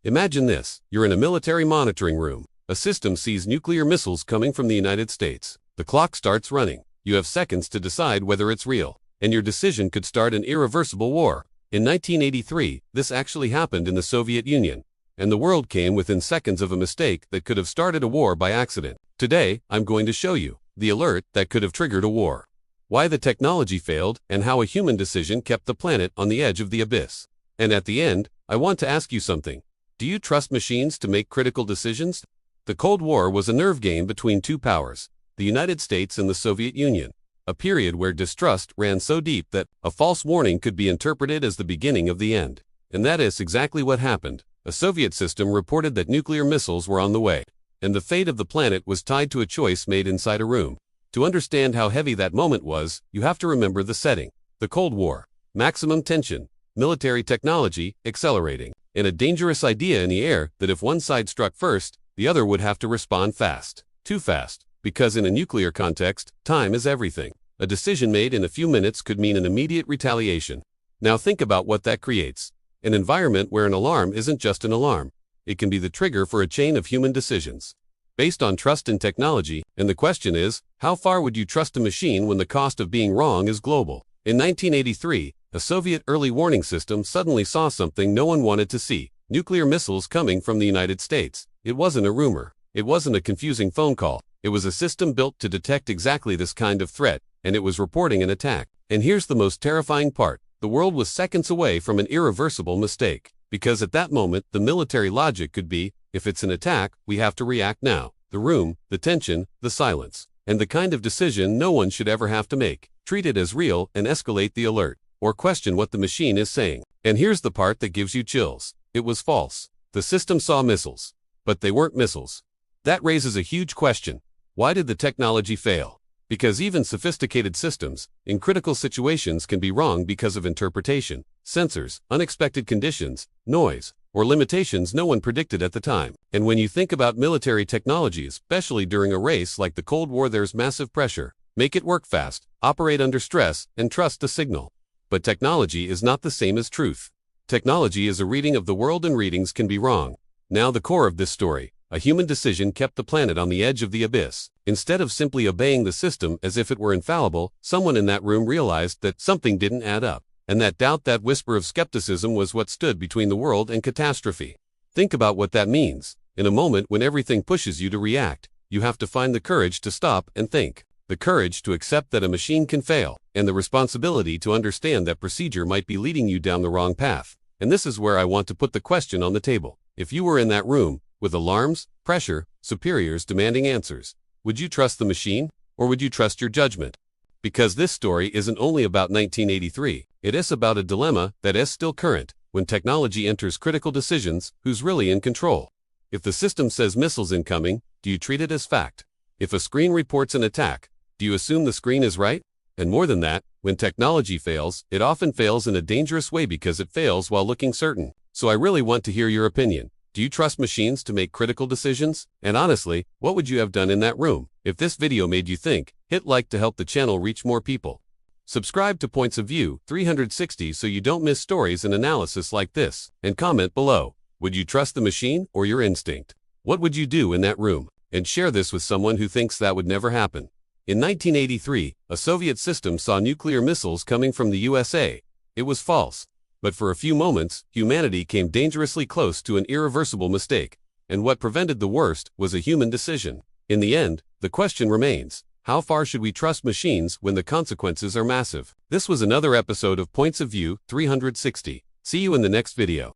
Imagine this. You're in a military monitoring room. A system sees nuclear missiles coming from the United States. The clock starts running. You have seconds to decide whether it's real, and your decision could start an irreversible war. In 1983, this actually happened in the Soviet Union, and the world came within seconds of a mistake that could have started a war by accident. Today, I'm going to show you the alert that could have triggered a war, why the technology failed, and how a human decision kept the planet on the edge of the abyss. And at the end, I want to ask you something. Do you trust machines to make critical decisions? The Cold War was a nerve game between two powers, the United States and the Soviet Union, a period where distrust ran so deep that a false warning could be interpreted as the beginning of the end. And that is exactly what happened. A Soviet system reported that nuclear missiles were on the way, and the fate of the planet was tied to a choice made inside a room. To understand how heavy that moment was, you have to remember the setting. The Cold War. Maximum tension. Military technology accelerating. And a dangerous idea in the air that if one side struck first, the other would have to respond fast. Too fast. Because in a nuclear context, time is everything. A decision made in a few minutes could mean an immediate retaliation. Now think about what that creates. An environment where an alarm isn't just an alarm. It can be the trigger for a chain of human decisions, based on trust in technology, and the question is, how far would you trust a machine when the cost of being wrong is global? In 1983, a Soviet early warning system suddenly saw something no one wanted to see: nuclear missiles coming from the United States. It wasn't a rumor. It wasn't a confusing phone call. It was a system built to detect exactly this kind of threat, and it was reporting an attack. And here's the most terrifying part. The world was seconds away from an irreversible mistake. Because at that moment, the military logic could be, if it's an attack, we have to react now. The room, the tension, the silence, and the kind of decision no one should ever have to make. Treat it as real and escalate the alert, or question what the machine is saying. And here's the part that gives you chills. It was false. The system saw missiles, but they weren't missiles. That raises a huge question. Why did the technology fail? Because even sophisticated systems, in critical situations, can be wrong because of interpretation, sensors, unexpected conditions, noise, or limitations no one predicted at the time. And when you think about military technology, especially during a race like the Cold War, there's massive pressure. Make it work fast, operate under stress, and trust the signal. But technology is not the same as truth. Technology is a reading of the world, and readings can be wrong. Now the core of this story. A human decision kept the planet on the edge of the abyss. Instead of simply obeying the system as if it were infallible, someone in that room realized that something didn't add up. And that doubt, that whisper of skepticism, was what stood between the world and catastrophe. Think about what that means. In a moment when everything pushes you to react, you have to find the courage to stop and think. The courage to accept that a machine can fail, and the responsibility to understand that procedure might be leading you down the wrong path. And this is where I want to put the question on the table. If you were in that room, with alarms, pressure, superiors demanding answers, would you trust the machine, or would you trust your judgment? Because this story isn't only about 1983, it is about a dilemma that is still current. When technology enters critical decisions, who's really in control? If the system says missiles incoming, do you treat it as fact? If a screen reports an attack, do you assume the screen is right? And more than that, when technology fails, it often fails in a dangerous way because it fails while looking certain. So I really want to hear your opinion. Do you trust machines to make critical decisions? And honestly, what would you have done in that room? If this video made you think, hit like to help the channel reach more people. Subscribe to Points of View 360 so you don't miss stories and analysis like this. And comment below. Would you trust the machine or your instinct? What would you do in that room? And share this with someone who thinks that would never happen. In 1983, a Soviet system saw nuclear missiles coming from the USA. It was false. But for a few moments, humanity came dangerously close to an irreversible mistake. And what prevented the worst was a human decision. In the end, the question remains, how far should we trust machines when the consequences are massive? This was another episode of Points of View 360. See you in the next video.